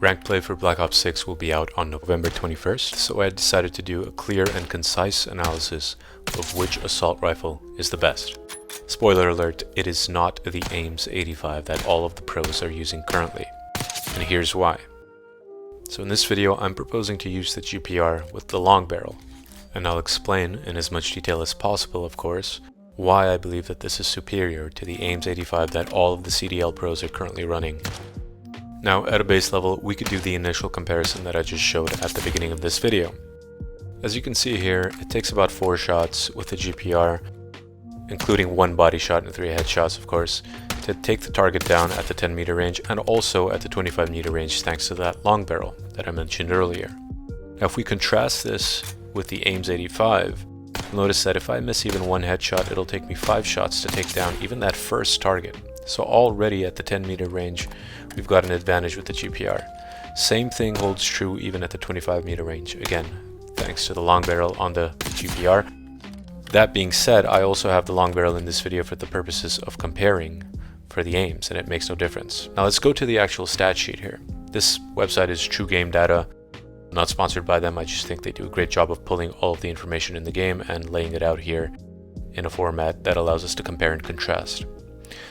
Ranked play for Black Ops 6 will be out on November 21st, so I decided to do a clear and concise analysis of which assault rifle is the best. Spoiler alert, it is not the AMES 85 that all of the pros are using currently, and here's why. So in this video I'm proposing to use the GPR with the long barrel, and I'll explain in as much detail as possible, of course, why I believe that this is superior to the AMES 85 that all of the CDL pros are currently running. Now, at a base level, we could do the initial comparison that I just showed at the beginning of this video. As you can see here, it takes about 4 shots with the GPR, including 1 body shot and 3 headshots, of course, to take the target down at the 10 meter range and also at the 25 meter range thanks to that long barrel that I mentioned earlier. Now, if we contrast this with the AMES 85, you'll notice that if I miss even 1 headshot, it'll take me 5 shots to take down even that first target. So already at the 10 meter range, we've got an advantage with the GPR. Same thing holds true even at the 25 meter range, again, thanks to the long barrel on the GPR. That being said, I also have the long barrel in this video for the purposes of comparing for the AMES, and it makes no difference. Now let's go to the actual stat sheet here. This website is True Game Data. I'm not sponsored by them, I just think they do a great job of pulling all of the information in the game and laying it out here in a format that allows us to compare and contrast.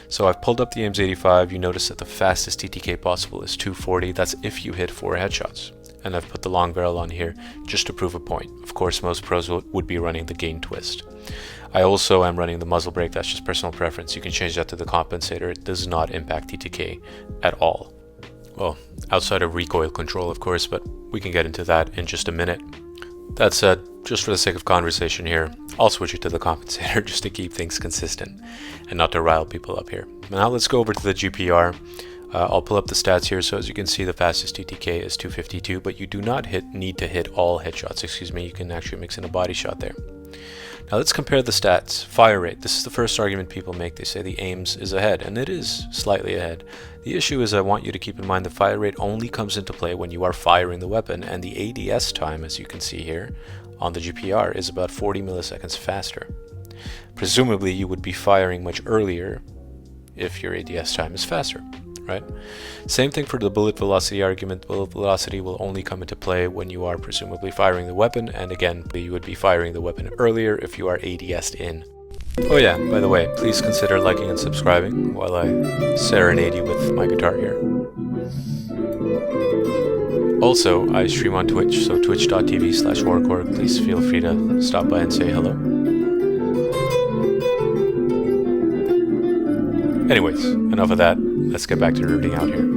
So I've pulled up the AMES 85, you notice that the fastest TTK possible is 240, that's if you hit 4 headshots. And I've put the long barrel on here just to prove a point. Of course, most pros would be running the gain twist. I also am running the muzzle brake, that's just personal preference. You can change that to the compensator, it does not impact TTK at all. Well, outside of recoil control, of course, but we can get into that in just a minute. That said, just for the sake of conversation here, I'll switch it to the compensator just to keep things consistent and not to rile people up here. Now let's go over to the GPR. I'll pull up the stats here. So as you can see, the fastest TTK is 252, but you do not need to hit all headshots, you can actually mix in a body shot there. Now let's compare the stats. Fire rate, this is the first argument people make. They say the AMES is ahead, and it is slightly ahead. The issue is I want you to keep in mind the fire rate only comes into play when you are firing the weapon, and the ADS time, as you can see here on the GPR, is about 40 milliseconds faster. Presumably you would be firing much earlier if your ADS time is faster, right? Same thing for the bullet velocity argument. Bullet velocity will only come into play when you are presumably firing the weapon, and again, you would be firing the weapon earlier if you are ADS'd in. Oh yeah, by the way, please consider liking and subscribing while I serenade you with my guitar here. Also, I stream on Twitch, so twitch.tv/warcorg. Please feel free to stop by and say hello. Anyways, enough of that. Let's get back to rooting out here.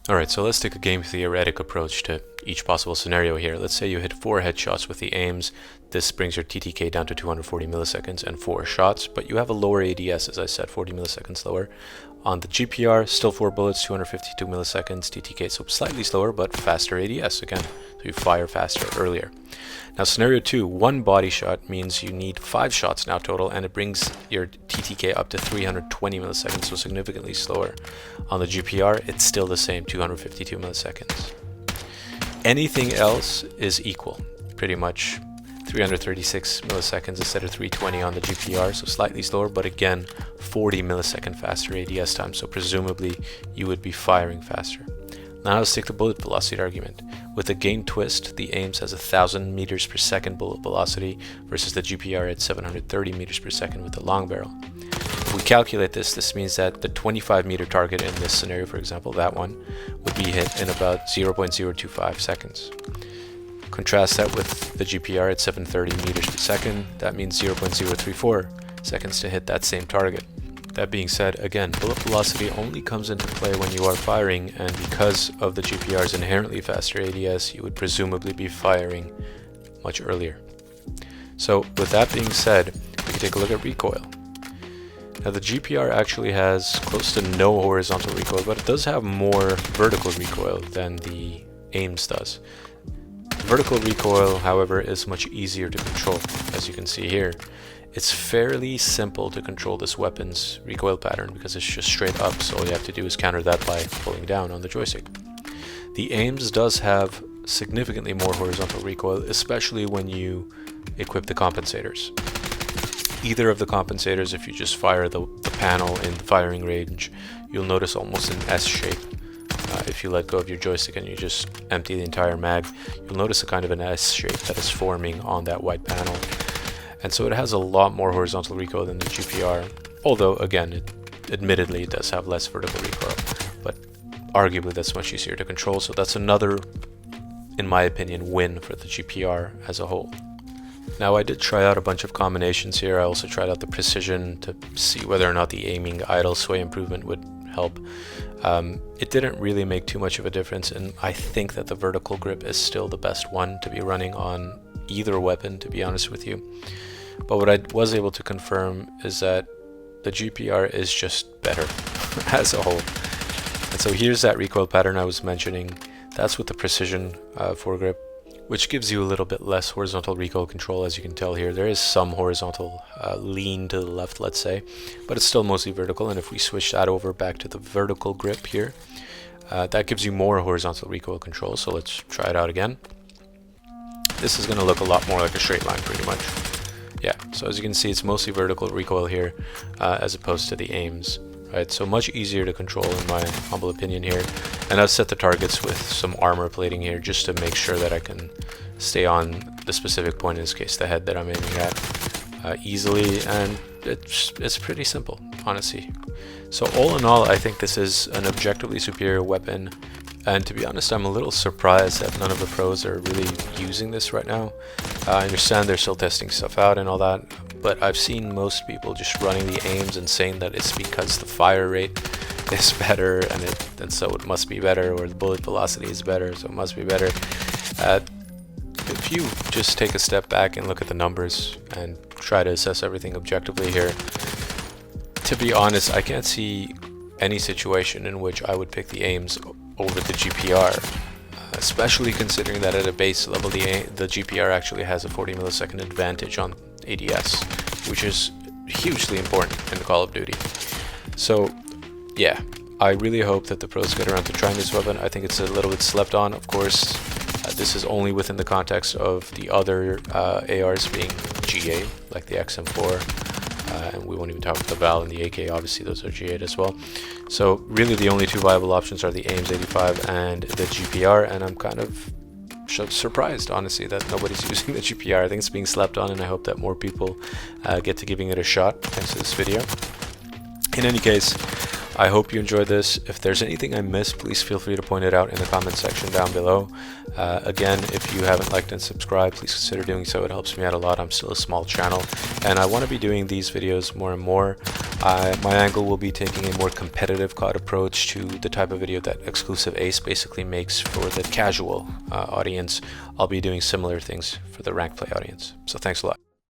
Alright, so let's take a game theoretic approach to each possible scenario here. Let's say you hit 4 headshots with the AMES. This brings your TTK down to 240 milliseconds and 4 shots, but you have a lower ADS, as I said, 40 milliseconds lower. On the GPR, still 4 bullets, 252 milliseconds, TTK, so slightly slower, but faster ADS again, so you fire faster earlier. Now scenario 2, 1 body shot means you need 5 shots now total, and it brings your TTK up to 320 milliseconds, so significantly slower. On the GPR, it's still the same, 252 milliseconds. Anything else is equal, pretty much 336 milliseconds instead of 320 on the GPR, so slightly slower, but again 40 millisecond faster ADS time, so presumably you would be firing faster. Now let's take the bullet velocity argument. With the gain twist, the AMES has 1000 meters per second bullet velocity versus the GPR at 730 meters per second with the long barrel. If we calculate this means that the 25 meter target in this scenario, for example, that one, would be hit in about 0.025 seconds. Contrast that with the GPR at 730 meters per second, that means 0.034 seconds to hit that same target. That being said, again, bullet velocity only comes into play when you are firing, and because of the GPR's inherently faster ADS, you would presumably be firing much earlier. So with that being said, we can take a look at recoil. Now the GPR actually has close to no horizontal recoil, but it does have more vertical recoil than the AMES does. Vertical recoil, however, is much easier to control, as you can see here. It's fairly simple to control this weapon's recoil pattern because it's just straight up, so all you have to do is counter that by pulling down on the joystick. The AMES does have significantly more horizontal recoil, especially when you equip the compensators. Either of the compensators, if you just fire the panel in the firing range, you'll notice almost an S shape. If if you let go of your joystick and you just empty the entire mag, you'll notice a kind of an S shape that is forming on that white panel. And so it has a lot more horizontal recoil than the GPR, although again, admittedly it does have less vertical recoil, but arguably that's much easier to control. So that's another, in my opinion, win for the GPR as a whole. Now I did try out a bunch of combinations here. I also tried out the precision to see whether or not the aiming idle sway improvement would help. It didn't really make too much of a difference, and I think that the vertical grip is still the best one to be running on either weapon, to be honest with you. But what I was able to confirm is that the GPR is just better as a whole. And so here's that recoil pattern I was mentioning. That's with the precision foregrip, which gives you a little bit less horizontal recoil control. As you can tell here, there is some horizontal lean to the left, let's say, but it's still mostly vertical. And if we switch that over back to the vertical grip here, that gives you more horizontal recoil control. So let's try it out again. This is going to look a lot more like a straight line pretty much. Yeah, so as you can see, it's mostly vertical recoil here as opposed to the AMES. Right, so much easier to control in my humble opinion here. And I've set the targets with some armor plating here just to make sure that I can stay on the specific point, in this case the head that I'm aiming at, easily, and it's pretty simple, honestly. So all in all, I think this is an objectively superior weapon, and to be honest, I'm a little surprised that none of the pros are really using this right now. I understand they're still testing stuff out and all that, but I've seen most people just running the AMES and saying that it's because the fire rate is better and so it must be better, or the bullet velocity is better, so it must be better. If you just take a step back and look at the numbers and try to assess everything objectively here, to be honest, I can't see any situation in which I would pick the AMES over the GPR, especially considering that at a base level the GPR actually has a 40 millisecond advantage on ADS, which is hugely important in Call of Duty. So yeah, I really hope that the pros get around to trying this weapon. I think it's a little bit slept on, of course. This is only within the context of the other ARs being GA, like the XM4, and we won't even talk about the Val and the AK, obviously those are GA as well. So really the only two viable options are the AMES 85 and the GPR, and I'm kind of surprised, honestly, that nobody's using the GPR. I think it's being slept on, and I hope that more people get to giving it a shot thanks to this video. In any case, I hope you enjoyed this. If there's anything I missed, please feel free to point it out in the comment section down below. Again, if you haven't liked and subscribed, please consider doing so. It helps me out a lot. I'm still a small channel, and I want to be doing these videos more and more. My angle will be taking a more competitive COD approach to the type of video that Exclusive Ace basically makes for the casual audience. I'll be doing similar things for the rank play audience. So thanks a lot.